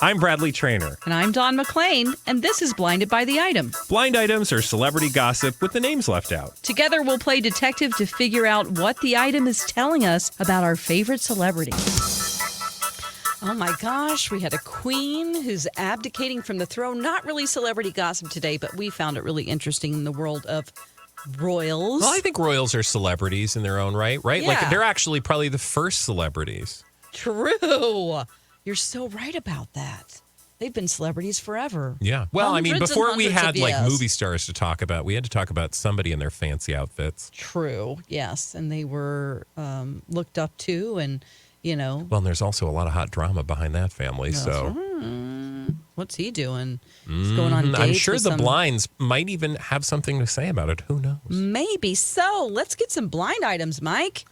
I'm Bradley Traynor. And I'm Don McClain, and this is Blinded by the Item. Blind items are celebrity gossip with the names left out. Together, we'll play detective to figure out what the item is telling us about our favorite celebrity. Oh my gosh, we had a queen who's abdicating from the throne. Not really celebrity gossip today, but we found it really interesting in the world of royals. Well, I think royals are celebrities in their own right? Yeah. Like, they're actually probably the first celebrities. True. You're so right about that. They've been celebrities forever. Yeah. Well, I mean, Hundreds and before we hundreds had, of like, years. movie stars to talk about, we had to talk about somebody in their fancy outfits. True, yes. And they were looked up to and, you know. Well, and there's also a lot of hot drama behind that family, so. What's he doing? He's going on dates I'm sure with the some- blinds might even have something to say about it. Who knows? Maybe so. Let's get some blind items, Mike.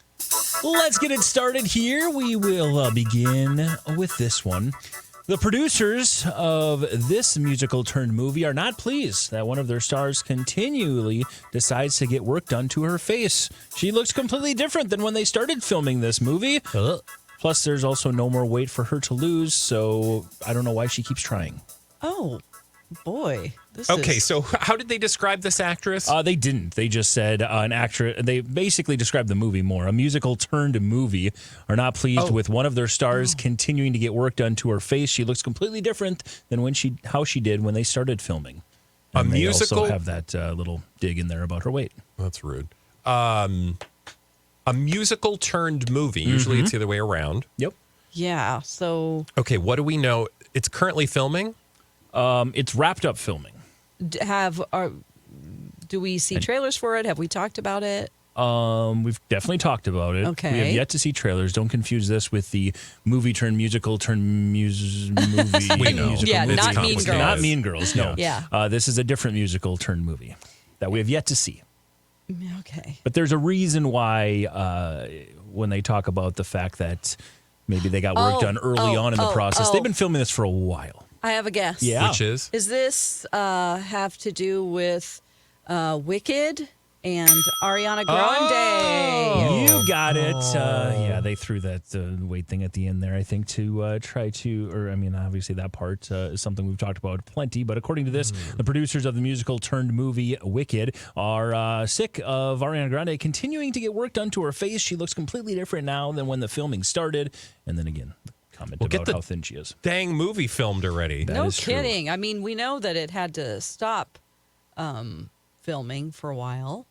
Let's get it started here. We will begin with this one. The producers of this musical-turned-movie are not pleased that one of their stars continually decides to get work done to her face. She looks completely different than when they started filming this movie. Plus, there's also no more weight for her to lose, so I don't know why she keeps trying. Oh, boy. Okay, so how did they describe this actress? They didn't. They just said an actress. They basically described the movie more. A musical turned movie. Are not pleased with one of their stars continuing to get work done to her face. She looks completely different than how she did when they started filming. And A musical? They also have that little dig in there about her weight. That's rude. A musical turned movie. Usually it's the other way around. Yep. Yeah, so Okay, what do we know? It's currently filming? It's wrapped up filming. do we see trailers for it? Have we talked about it? We've definitely talked about it. Okay. We have yet to see trailers. Don't confuse this with the movie turned musical turned movie. We know. Musical Yeah, movie. not Mean complicated. Girls. Not Mean Girls, no. Yeah. This is a different musical turned movie that we have yet to see. Okay. But there's a reason why when they talk about the fact that maybe they got work done early on in the process. They've been filming this for a while. I have a guess. Yeah. Which is? Is this have to do with Wicked and Ariana Grande? You got it. Yeah, they threw that weight thing at the end there, I think, to try to, or I mean, obviously that part is something we've talked about plenty, but according to this, the producers of the musical turned movie Wicked are sick of Ariana Grande continuing to get work done to her face. She looks completely different now than when the filming started. And then again, comment about how thin she is. Dang movie filmed already. No is true. kidding. I mean, we know that it had to stop filming for a while.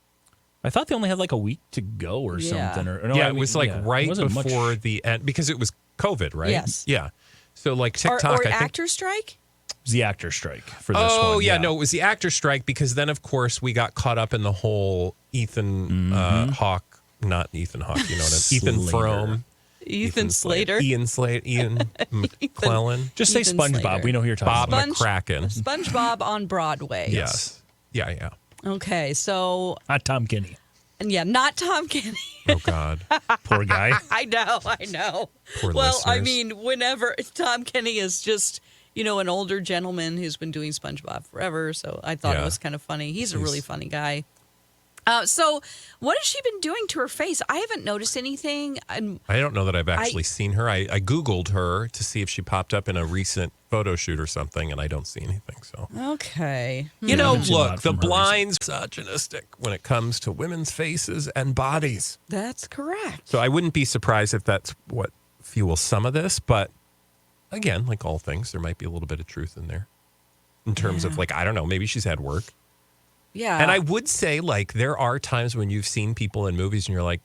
I thought they only had like a week to go or Yeah. something. Or, no, Yeah, I it mean, was like right it wasn't much. before the end because it was COVID, right? Yes. Yeah. So like Or TikTok, I think. actor strike? It was the actor strike for this one. Oh, yeah, no, it was the actor strike because then, of course, we got caught up in the whole Ethan Hawke, not Ethan Hawke, you know what I mean? Ethan Slater. Frome. Ethan Slater. Ian Slater. Ian McClellan. Just say Ethan SpongeBob. Slater. We know who you're talking Bob about. McCracken. SpongeBob on Broadway. Yes. Yeah. Okay, so, Not Tom Kenny. and yeah, not Tom Kenny. Oh, God. Poor guy. I know. Poor Well, I listeners. mean, whenever Tom Kenny is just, you know, an older gentleman who's been doing SpongeBob forever, so I thought it Yeah. was kind of funny. He's a really funny guy. So what has she been doing to her face? I haven't noticed anything. I don't know that I've actually seen her. I Googled her to see if she popped up in a recent photo shoot or something, and I don't see anything. So, Okay. you know, haven't seen a lot look, the from her blinds misogynistic when it comes to women's faces and bodies. That's correct. So I wouldn't be surprised if that's what fuels some of this. But again, like all things, there might be a little bit of truth in there in terms of like, I don't know, maybe she's had work. Yeah. And I would say, like, there are times when you've seen people in movies and you're like,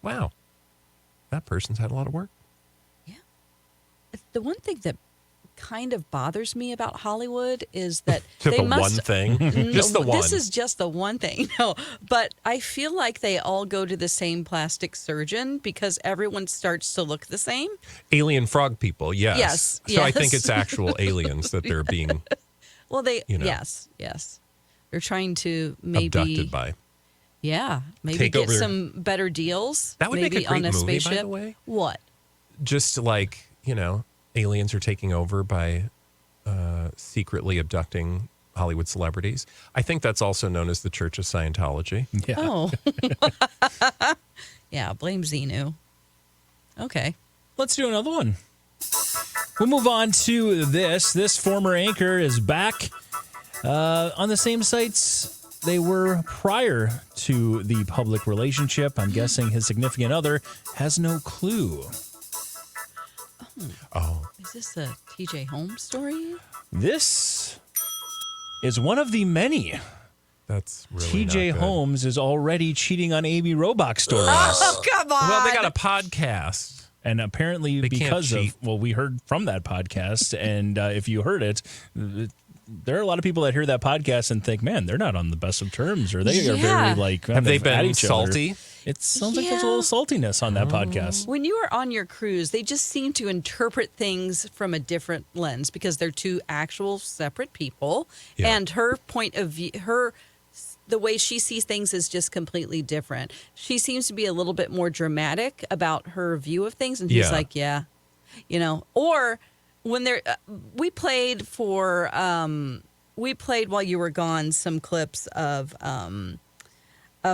wow, that person's had a lot of work. The one thing that kind of bothers me about Hollywood is that To they the must. one thing. Just the one. This is just the one thing. No, but I feel like they all go to the same plastic surgeon because everyone starts to look the same. Alien frog people, yes. Yes, So I yes. think it's actual aliens that they're being Well, they You know. yes. They're trying to maybe abducted by. maybe Take get over- some better deals. That would make maybe a great on a movie, by spaceship. the way. What? Just like, you know, aliens are taking over by secretly abducting Hollywood celebrities. I think that's also known as the Church of Scientology. Yeah. Oh. Yeah, blame Xenu. Okay. Let's do another one. We'll move on to this. This former anchor is back on the same sites they were prior to the public relationship. I'm guessing his significant other has no clue. Oh. Is this a TJ Holmes story? This is one of the many. That's really TJ not good. Holmes is already cheating on Amy Robach stories. Oh, come on. Well, they got a podcast. And apparently They can't because cheat. we heard from that podcast, and if you heard it, there are a lot of people that hear that podcast and think, man, they're not on the best of terms, or they are Yeah. very Have they at been each other. salty? It sounds like there's a little saltiness on that podcast. When you are on your cruise, they just seem to interpret things from a different lens because they're two actual separate people. Yeah. And her point of view, the way she sees things is just completely different. She seems to be a little bit more dramatic about her view of things. And he's Yeah. like, yeah, or when we played while you were gone, some clips of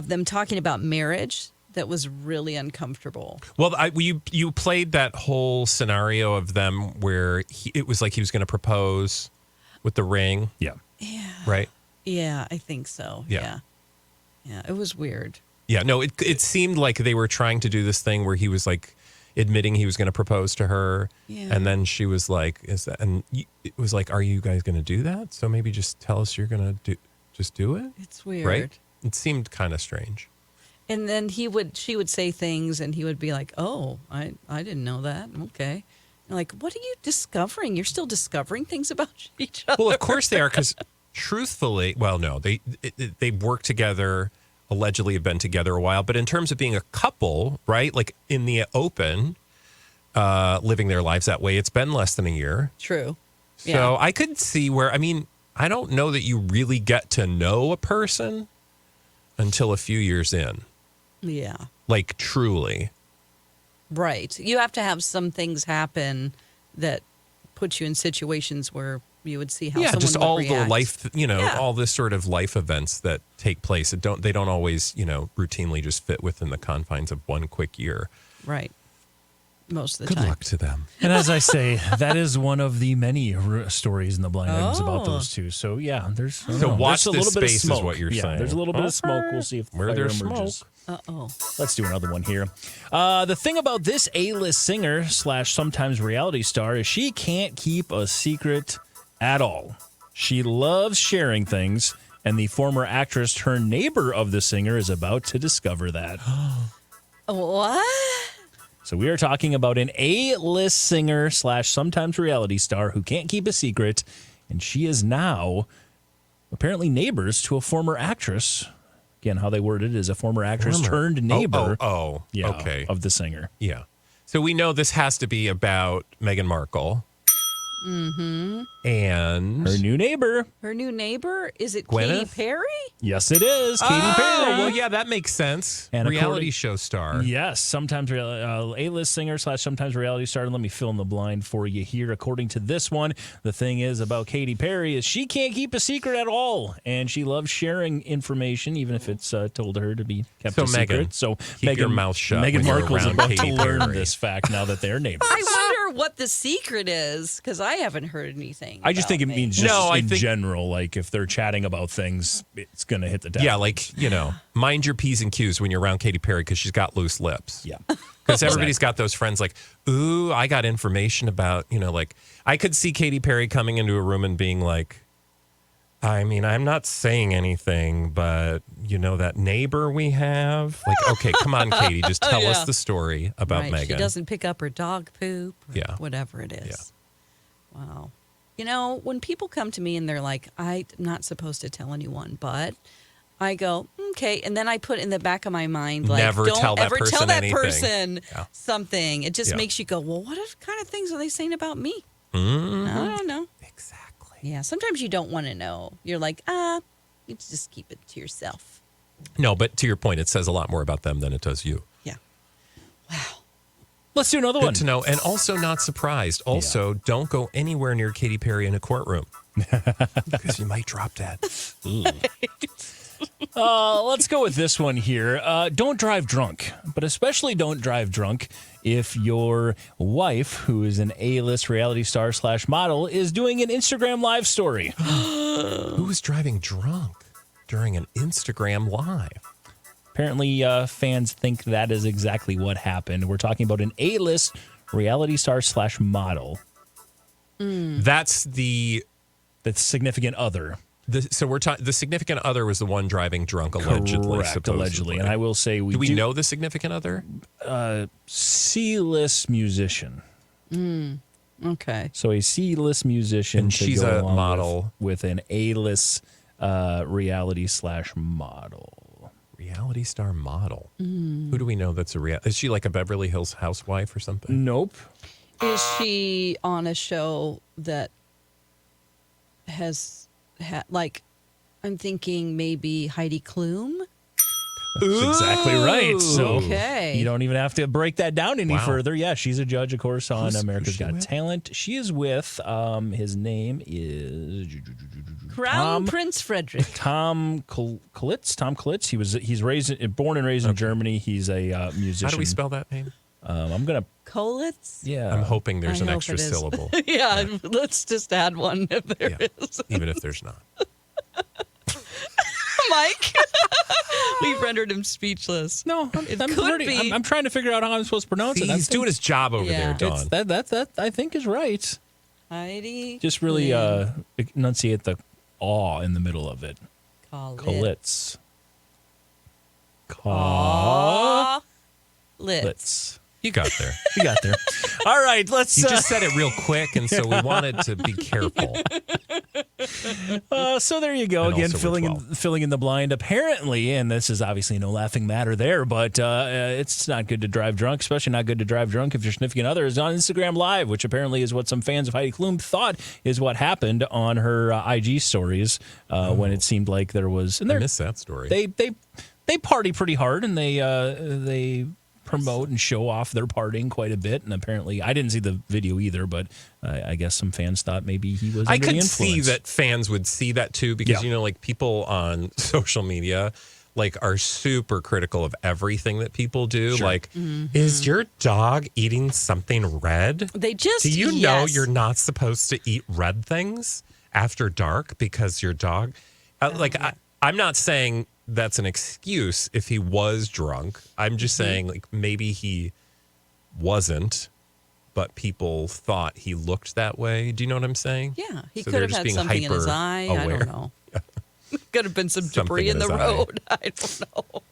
them talking about marriage that was really uncomfortable. Well, you played that whole scenario of them where it was like he was going to propose with the ring, Yeah. right? Yeah, I think so. Yeah. Yeah, it was weird. Yeah, no, it seemed like they were trying to do this thing where he was like admitting he was going to propose to her, Yeah. and then she was like, "Is that?" And it was like, "Are you guys going to do that? So maybe just tell us you're going to do it." It's weird. Right? It seemed kind of strange. And then she would say things and he would be like, "Oh, I didn't know that." Okay. And like, what are you discovering? You're still discovering things about each other. Well, of course they are, because truthfully, well, no, they work together, allegedly have been together a while, but in terms of being a couple, right, like in the open, living their lives that way, it's been less than a year. True. So I could see where, I mean, I don't know that you really get to know a person until a few years in, Yeah. like truly. Right. You have to have some things happen that put you in situations where you would see how Yeah, someone just would all react. the life, Yeah. all this sort of life events that take place. They don't always, routinely just fit within the confines of one quick year. Right. Most of the Good time. luck to them. And as I say, that is one of the many stories in the blind items about Oh. those two. So yeah, there's watch there's a this little bit of space is smoke. what you're saying. There's a little bit of smoke. We'll see if the Where fire there's emerges. smoke. Uh-oh. Let's do another one here. The thing about this A-list singer / sometimes reality star is she can't keep a secret at all. She loves sharing things, and the former actress turned neighbor of the singer is about to discover that. What? So we are talking about an A-list singer / sometimes reality star who can't keep a secret, and she is now apparently neighbors to a former actress. Again, how they worded it is a former actress turned neighbor. Yeah, okay. of the singer. Yeah. So we know this has to be about Meghan Markle. Mm-hmm. And Her new neighbor. Her new neighbor? Is it Gwyneth? Katy Perry? Yes, it is. Katy Oh, Perry. well, yeah, that makes sense. And Reality according- show star. Yes, sometimes A-list singer / sometimes reality star. Let me fill in the blind for you here. According to this one, the thing is about Katy Perry is she can't keep a secret at all, and she loves sharing information, even if it's told her to be kept So, a secret. Meghan, so keep your mouth shut Meghan when you're Markle's around about to Katy learn Perry. this fact now that they're neighbors. I wonder what the secret is because I haven't heard anything. I just think it about means Meghan. just No, I in think- general, like if they're chatting about things, it's going to hit the deck. Yeah, like, mind your P's and Q's when you're around Katy Perry because she's got loose lips. Yeah. Because everybody's got those friends like, ooh, I got information about, like, I could see Katy Perry coming into a room and being like, I mean, I'm not saying anything, but, that neighbor we have. Like, okay, come on, Katy, just tell us the story about Right, Meghan. She doesn't pick up her dog poop or Yeah. whatever it is. Wow. When people come to me and they're like, I'm not supposed to tell anyone, but I go, okay. And then I put in the back of my mind, like, Never don't tell that ever person tell that anything. person Yeah. something. It just Yeah. makes you go, well, what kind of things are they saying about me? Mhm. I don't know. Exactly. Yeah. Sometimes you don't want to know. You're like, you just keep it to yourself. No, but to your point, it says a lot more about them than it does you. Yeah. Wow. Let's do another Good one. to know. And also not surprised. Also, don't go anywhere near Katy Perry in a courtroom. Because you might drop dead. Let's go with this one here. Don't drive drunk, but especially don't drive drunk if your wife, who is an A-list reality star / model, is doing an Instagram live story. Who was driving drunk during an Instagram live? Apparently, fans think that is exactly what happened. We're talking about an A-list reality star / model. That's the significant other. so we're talking. The significant other was the one driving drunk, allegedly. Correct, Supposedly. allegedly. And I will say do we know the significant other? C-list musician. Okay. So a C-list musician. And to she's go a along model. with an A-list reality / model. Reality star model. Who do we know that's a real? Is she like a Beverly Hills housewife or something? Nope. Is she on a show that has like, I'm thinking maybe Heidi Klum? That's exactly right. So Okay. you don't even have to break that down any Wow. further. Yeah, she's a judge, of course, on Who's America's she Got with? Talent. She is with, his name is Crown Prince Frederick. Tom Klitz. Tom Klitz. He's born and raised in Germany. He's a musician. How do we spell that name? I'm gonna. Kolitz? Yeah. I'm hoping there's I an hope extra it is. syllable. Yeah, let's just add one if there is. Yeah, even if there's not. Mike, we've rendered him speechless. No, It I'm, could already- be. I'm trying to figure out how I'm supposed to pronounce it. He's doing his job over Yeah. there, Dawn. That I think is right. Heidi. Just really Klum. enunciate the awe in the middle of it. Kolitz. Kolitz. Litz. You got there. We got there. All right, let's. You just said it real quick, and so we wanted to be careful. So there you go. And Again, also we're filling in the blind. Apparently, and this is obviously no laughing matter there, but it's not good to drive drunk, especially not good to drive drunk if your significant other is on Instagram Live, which apparently is what some fans of Heidi Klum thought is what happened on her IG stories when it seemed like there was. And I missed that story. they party pretty hard, and they promote and show off their partying quite a bit. And apparently, I didn't see the video either, but I guess some fans thought maybe he was. I under the could see influence. that fans would see that too, because Yeah. like people on social media like are super critical of everything that people do. Sure. Like, is your dog eating something red? They just. Do you know yes. you're not supposed to eat red things after dark because your dog? I'm not saying that's an excuse if he was drunk. I'm just saying like maybe he wasn't, but people thought he looked that way. Do you know what I'm saying? Yeah, he So could they're have just had being something in his eye. I hyper-aware. don't know. Could have been some Something debris in in the his eye. road. I don't know.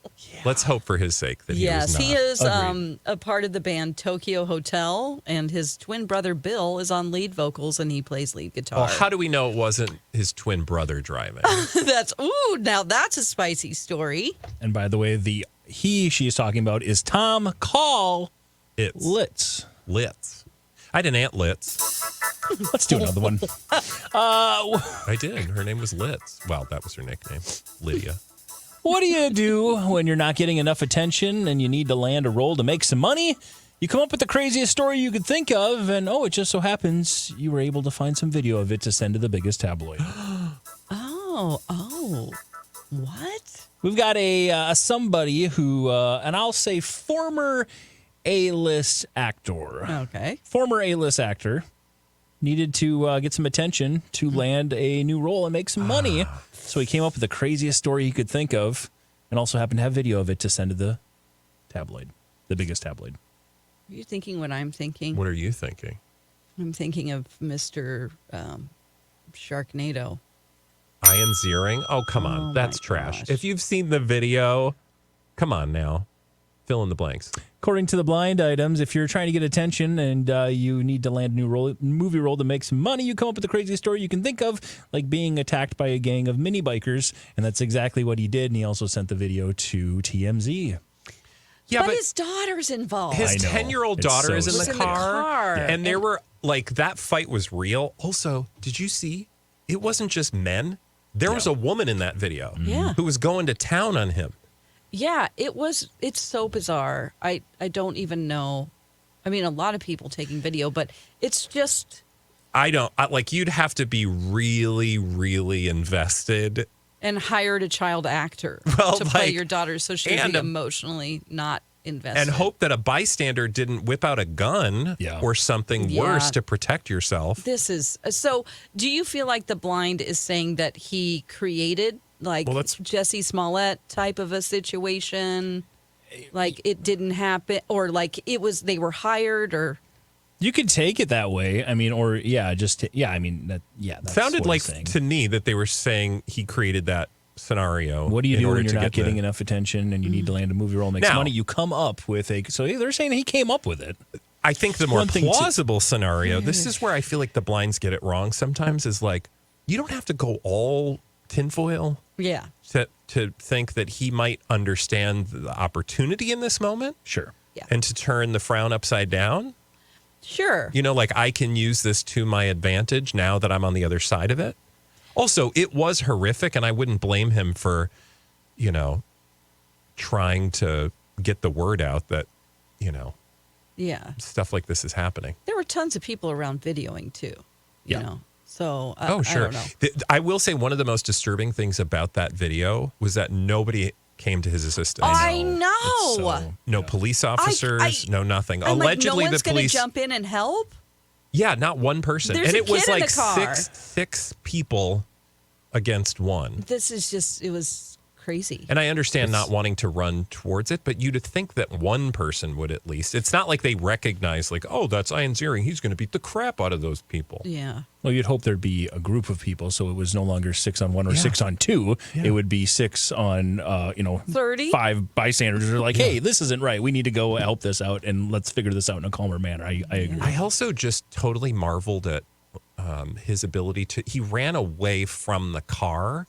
Let's hope for his sake that Yes, he he was not. is a part of the band Tokyo Hotel, and his twin brother Bill is on lead vocals, and he plays lead guitar. Well, how do we know it wasn't his twin brother driving? Now that's a spicy story. And by the way, the she is talking about is Tom It's Litz. Litz. I had an Aunt Litz. Let's do another one. I did. Her name was Litz. Well, that was her nickname, Lydia. What do you do when you're not getting enough attention and you need to land a role to make some money? You come up with the craziest story you could think of, and it just so happens you were able to find some video of it to send to the biggest tabloid. Oh, what? We've got a somebody who, and I'll say former A-list actor. Okay. Former A-list actor needed to get some attention to land a new role and make some money. So he came up with the craziest story he could think of and also happened to have video of it to send to the tabloid, the biggest tabloid. Are you thinking what I'm thinking? What are you thinking? I'm thinking of Mr. Sharknado. Ian Ziering? Oh, come on. Oh, That's my trash. gosh. If you've seen the video, come on now. Fill in the blanks. According to the blind items, if you're trying to get attention and you need to land a new movie role to make some money, you come up with the craziest story you can think of, like being attacked by a gang of mini bikers. And that's exactly what he did. And he also sent the video to TMZ. Yeah, but his daughter's involved. his I know. 10-year-old It's daughter so is in Was the in the car. car. And there were, like, that fight was real. Also, did you see? It wasn't just men. There was a woman in that video Yeah. who was going to town on him. Yeah, it's so bizarre. I don't even know. I mean, a lot of people taking video, but it's just Like, you'd have to be really, really invested And hired a child actor to play your daughter so she would be emotionally not invested. And hope that a bystander didn't whip out a gun or something worse to protect yourself. This is so. Do you feel like the blind is saying that he created Jesse Smollett type of a situation? Like it didn't happen, or like they were hired, or you could take it that way. I mean, or I mean that. Yeah, that sounded like to me that they were saying he created that scenario. What do you do when you're not getting enough attention and you need to land a movie role, make some money? You come up with so they're saying he came up with it. I think the more plausible scenario, this is where I feel like the blinds get it wrong sometimes, is like, you don't have to go all tinfoil. Yeah. To think that he might understand the opportunity in this moment. Sure. Yeah. And to turn the frown upside down. Sure. You know, like I can use this to my advantage now that I'm on the other side of it. Also, it was horrific, and I wouldn't blame him for, trying to get the word out that, stuff like this is happening. There were tons of people around videoing too. You know. So, sure. I don't know. I will say one of the most disturbing things about that video was that nobody came to his assistance. I know. No police officers, no nothing. I'm Allegedly, no one's the police going to jump in and help. Yeah, not one person. There's and a it was kid in like the car. six people against one. This is it was crazy. And I understand not wanting to run towards it, but you'd think that one person would at least. It's not like they recognize, like, oh, that's Ian Ziering. He's going to beat the crap out of those people. Yeah. Well, you'd hope there'd be a group of people, so it was no longer 6 on 1 or 6 on 2. Yeah. It would be 6 on, 30. 5 bystanders are like, hey, this isn't right. We need to go help this out, and let's figure this out in a calmer manner. I agree. I also just totally marveled at his ability he ran away from the car,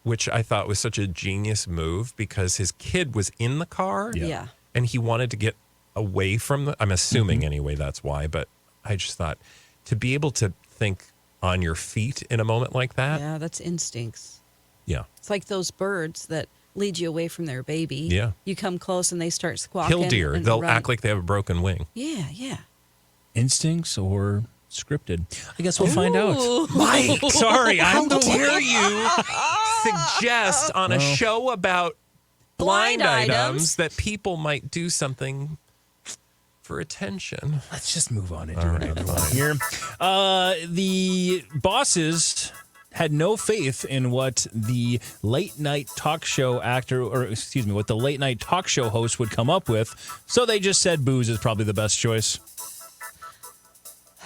which I thought was such a genius move because his kid was in the car. Yeah. And he wanted to get away from I'm assuming anyway, that's why. But I just thought to be able to think on your feet in a moment like that. Yeah, that's instincts. Yeah. It's like those birds that lead you away from their baby. Yeah. You come close and they start squawking. Killdeer. They'll act like they have a broken wing. Yeah, yeah. Instincts or scripted? I guess we'll find out. Mike, sorry. How dare you suggest on a show about blind items that people might do something for attention? Let's just move on and do another one here. The bosses had no faith in what the late night talk show what the late night talk show host would come up with. So they just said booze is probably the best choice.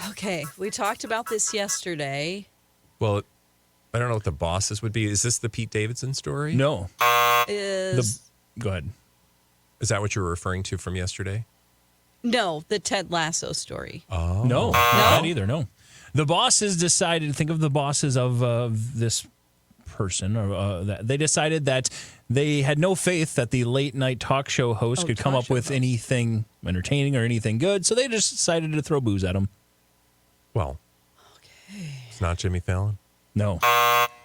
Okay, we talked about this yesterday. Well, I don't know what the bosses would be. Is this the Pete Davidson story? No. Go ahead. Is that what you were referring to from yesterday? No, the Ted Lasso story. Oh. No, not either, no. The bosses decided, think of the bosses of this person, they decided that they had no faith that the late night talk show host could come up with anything entertaining or anything good, so they just decided to throw booze at him. Well, it's not Jimmy Fallon? No.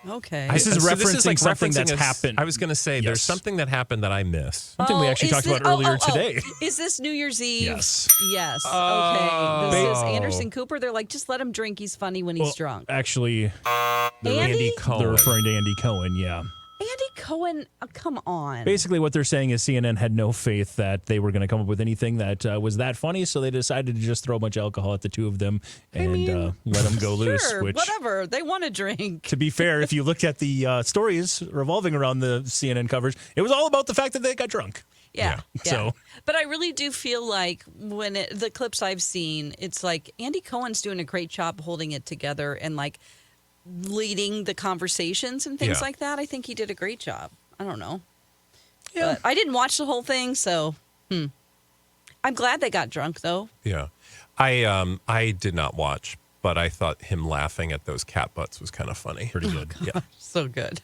Okay. This is referencing something that's happened. I was going to say, there's something that happened that I missed. Something we actually talked about earlier today. Is this New Year's Eve? Yes. Yes. Okay. This is Anderson Cooper. They're like, just let him drink. He's funny when he's drunk. Actually, Andy Cohen. They're referring to Andy Cohen, yeah. Andy Cohen, come on. Basically, what they're saying is CNN had no faith that they were going to come up with anything that was that funny, so they decided to just throw a bunch of alcohol at the two of them and let them go loose. Sure, whatever. They want to drink. To be fair, if you looked at the stories revolving around the CNN coverage, it was all about the fact that they got drunk. Yeah. So, but I really do feel like when the clips I've seen, it's like Andy Cohen's doing a great job holding it together and like leading the conversations and things like that. I think he did a great job. I don't know. Yeah. But I didn't watch the whole thing, so I'm glad they got drunk though. Yeah. I did not watch, but I thought him laughing at those cat butts was kind of funny. Pretty good. Yeah. So good.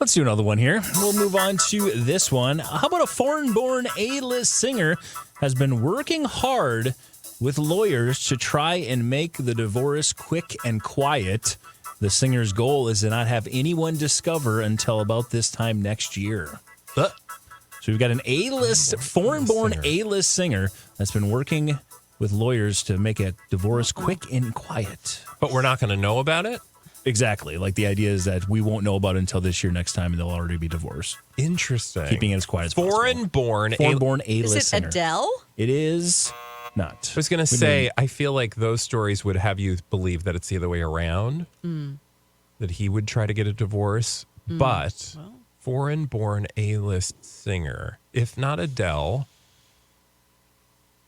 Let's do another one here. We'll move on to this one. How about a foreign-born A-list singer has been working hard with lawyers to try and make the divorce quick and quiet. The singer's goal is to not have anyone discover until about this time next year. So we've got an A-list, foreign-born A-list singer that's been working with lawyers to make a divorce quick and quiet. But we're not going to know about it? Exactly. Like the idea is that we won't know about it until this year next time, and they'll already be divorced. Interesting. Keeping it as quiet as possible. Foreign-born A-list Is it singer. Adele? It is not. I was going to say, I feel like those stories would have you believe that it's the other way around, that he would try to get a divorce. But foreign-born A-list singer, if not Adele,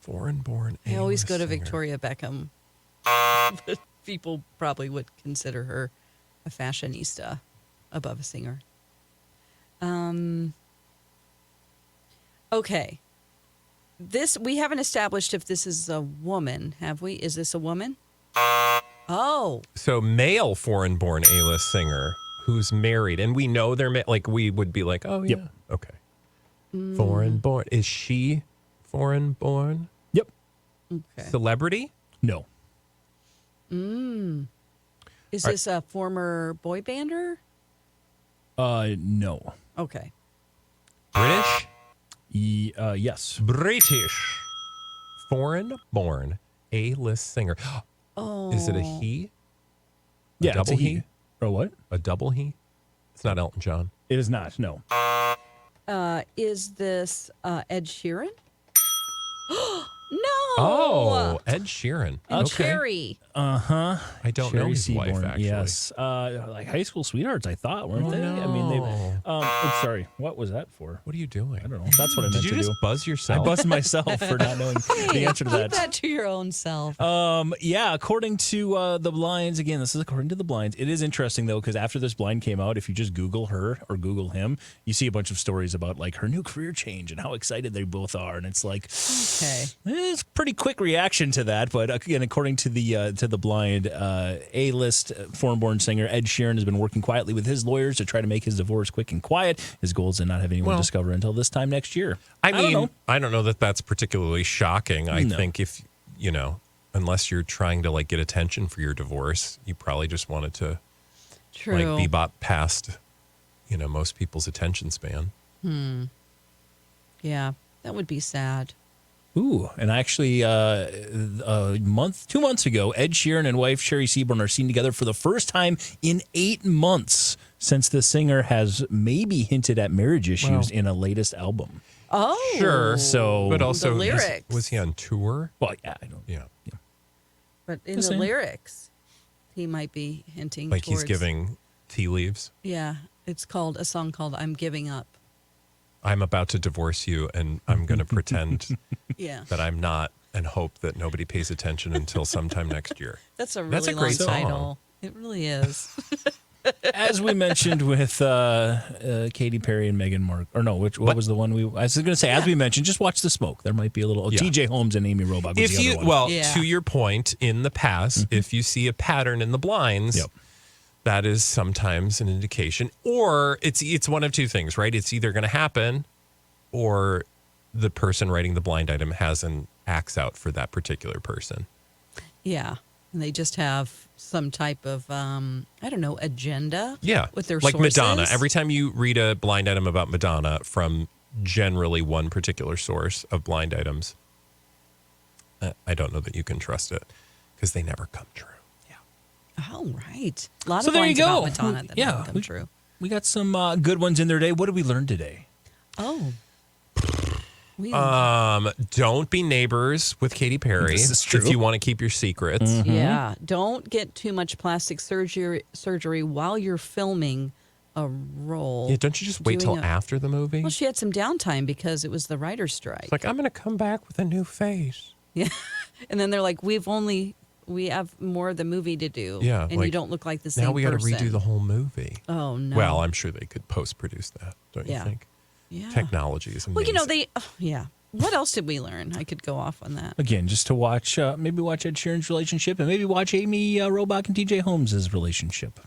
foreign-born A-list I always go to singer. Victoria Beckham. People probably would consider her a fashionista above a singer. Okay. We haven't established if this is a woman, have we? Is this a woman? Oh. So male foreign-born A-list singer who's married, and we know they're like we would be like, oh yeah, Yep. okay. Foreign-born. Is she foreign-born? Yep. Okay. Celebrity? No. Is this a former boy bander? No. Okay. British? Yes. British. Foreign-born A-list singer. Oh. Is it a he? Yeah, it's double a he. he? Or what? A double he? It's not Elton John. It is not. No. Is this Ed Sheeran? No. Oh, Ed Sheeran. And Okay. Cherry. Uh-huh. I don't know Sherry his wife, Seaborn, actually. Yes. Like high school sweethearts, I thought, weren't they? I mean, they. Sorry. What was that for? What are you doing? I don't know. That's what I meant Did you to just do. buzz yourself? I buzzed myself for not knowing the answer to Keep that. that to your own self. Yeah, according to the blinds, again, this is according to the blinds. It is interesting, though, because after this blind came out, if you just Google her or Google him, you see a bunch of stories about like her new career change and how excited they both are. And it's like, Okay. it's a pretty quick reaction to that. But again, according to the blind, A-list foreign-born singer Ed Sheeran has been working quietly with his lawyers to try to make his divorce quick and quiet. His goal is to not have anyone discover until this time next year. I don't mean, know. I don't know that that's particularly shocking. I No. think if, unless you're trying to like get attention for your divorce, you probably just wanted to True. like bebop past, most people's attention span. Yeah, that would be sad. Ooh, and actually, 2 months ago, Ed Sheeran and wife Sherry Seaborn are seen together for the first time in 8 months since the singer has maybe hinted at marriage issues in a latest album. Oh. Sure. So, But also, The lyrics. was he on tour? well, yeah, I don't. Yeah. But in Just the saying. lyrics, he might be hinting Like he's towards- giving tea leaves. Yeah, it's called a song called "I'm Giving Up." I'm about to divorce you, and I'm going to pretend Yeah, that I'm not and hope that nobody pays attention until sometime next year. that's a really That's a long great song. title. It really is. As we mentioned with Katy Perry and Meghan Markle, or no, what was the one I was going to say? As we mentioned, just watch The Smoke. There might be a little. Yeah. T.J. Holmes and Amy Robach. Was If the you, other one. well, Yeah. to your point, in the past, if you see a pattern in the blinds, Yep. that is sometimes an indication, or it's one of two things, right? It's either going to happen, or the person writing the blind item has an axe out for that particular person. Yeah, and they just have some type of agenda. Yeah, with their like sources. Madonna. Every time you read a blind item about Madonna from generally one particular source of blind items, I don't know that you can trust it because they never come true. Oh, right. A lot So of there you lines about go. Madonna that Yeah, don't come true. we got some good ones in there today. What did we learn today? Oh. Don't be neighbors with Katy Perry This is true. if you want to keep your secrets. Yeah. Don't get too much plastic surgery while you're filming a role. Yeah, don't you just wait till Doing a- after the movie? Well, she had some downtime because it was the writer's strike. It's like, I'm going to come back with a new face. Yeah. And then they're like, we have more of the movie to do. Yeah, And like, you don't look like the same Now we got to person. redo the whole movie. Oh, no. Well, I'm sure they could post-produce that, don't you Yeah. think? yeah. Technology is amazing. Well, yeah. What else did we learn? I could go off on that. Again, just to watch, maybe watch Ed Sheeran's relationship, and maybe watch Amy Robach and T.J. Holmes' relationship.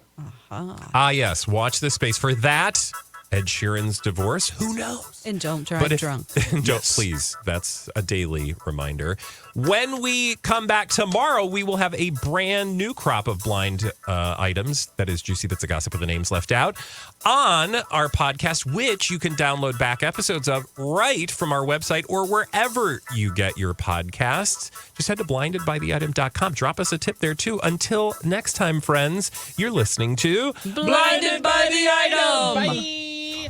Ah, yes. Watch this space. For that Ed Sheeran's divorce. Who knows? And don't drive drunk. Don't, please. That's a daily reminder. When we come back tomorrow, we will have a brand new crop of blind items. That is Juicy Bits of Gossip with the names left out on our podcast, which you can download back episodes of right from our website or wherever you get your podcasts. Just head to blindedbytheitem.com. Drop us a tip there, too. Until next time, friends, you're listening to Blinded by the Item. Bye.